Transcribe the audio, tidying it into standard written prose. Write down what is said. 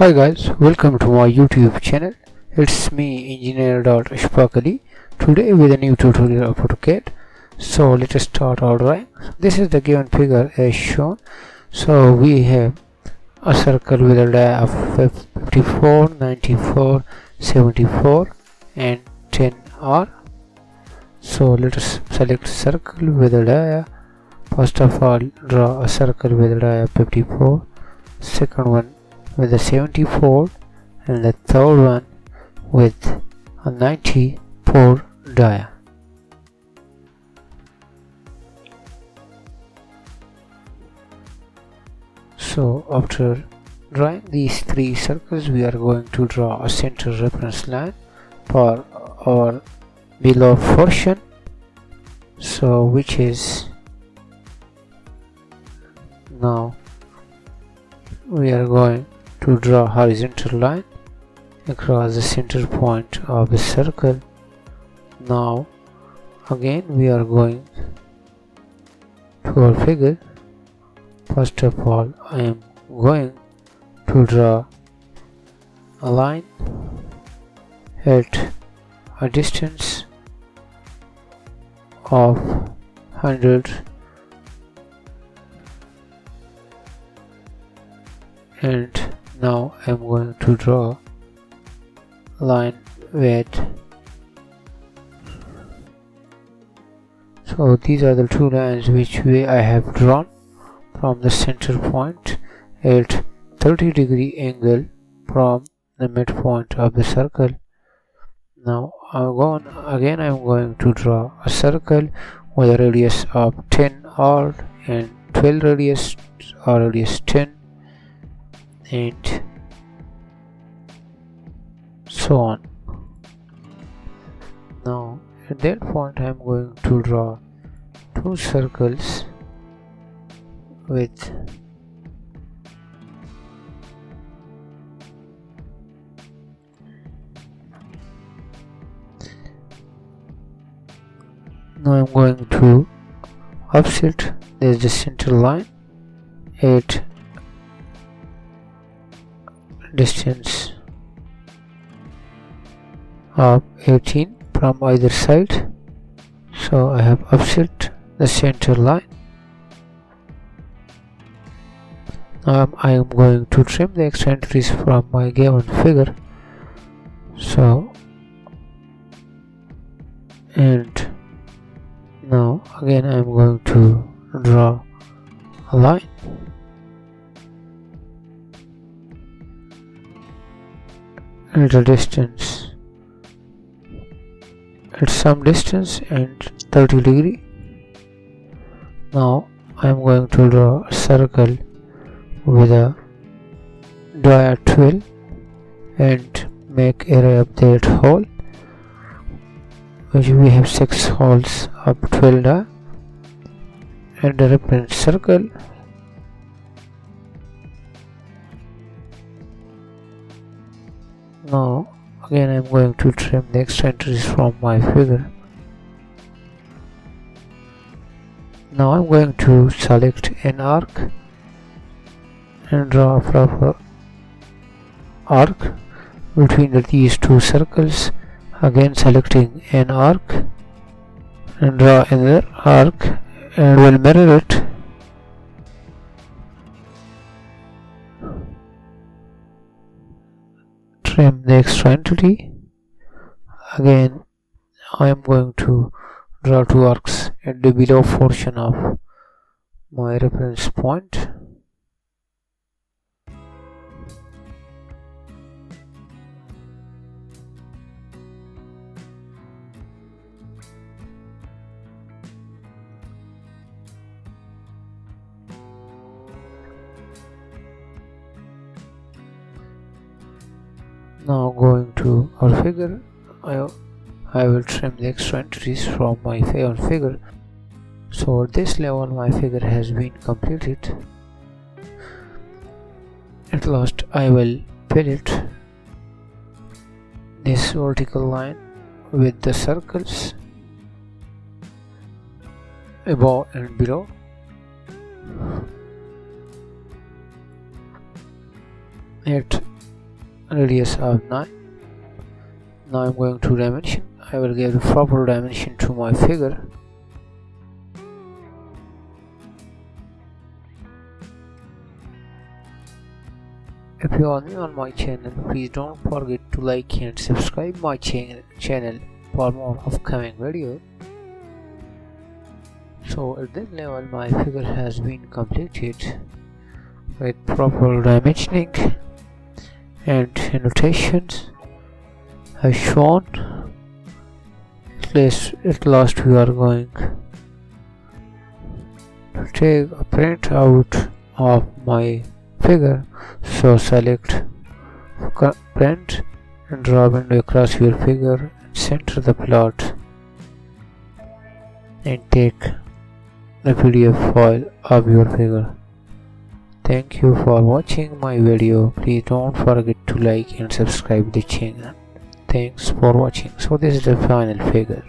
Hi guys, welcome to my YouTube channel. It's me, Engr.ashfaq. Today with a new tutorial of Autocad. So let us start our drawing. This is the given figure as shown. So we have a circle with a die of 54, 94, 74 and 10R. So let us select circle with a die. First of all, draw a circle with a die of 54. Second one with a 74 and the third one with a 94 die. So after drawing these three circles, we are going to draw a center reference line for our below portion, so which is now we are going to draw horizontal line across the center point of the circle. Now again we are going to our figure. First of all, I am going to draw a line at a distance of 100 and now I am going to draw a line with, so these are the two lines which I have drawn from the center point at 30-degree angle from the midpoint of the circle. Now I am going to draw a circle with a radius of 10 R and 12 radius or radius 10 and so on. Now at that point I am going to draw two circles with now I am going to offset the center line at distance of 18 from either side. So I have offset the center line. Now I am going to trim the eccentricities from my given figure. So and now again I am going to draw a line at a distance, at some distance and 30 degree. Now I am going to draw a circle with a die 12 and make array of that hole, which we have 6 holes of 12 die and the reference circle. Now again I am going to trim the eccentricities from my figure. Now I am going to select an arc and draw a proper arc between these two circles. Again selecting an arc and draw another arc and will mirror it. Trim the extra entity. Again I am going to draw two arcs at the below portion of my reference point. Now going to our figure, I will trim the extra entities from my figure. So at this level my figure has been completed. At last I will fillet this vertical line with the circles above and below. At radius of 9. Now I'm going to dimension. I will give the proper dimension to my figure. If you are new on my channel, please don't forget to like and subscribe my channel for more upcoming videos. So at this level my figure has been completed with proper dimensioning and annotations as shown. At last we are going to take a print out of my figure. So select print and draw a window across your figure and center the plot and take the PDF file of your figure. Thank you for watching my video. Please don't forget to like and subscribe the channel. Thanks for watching. So this is the final figure.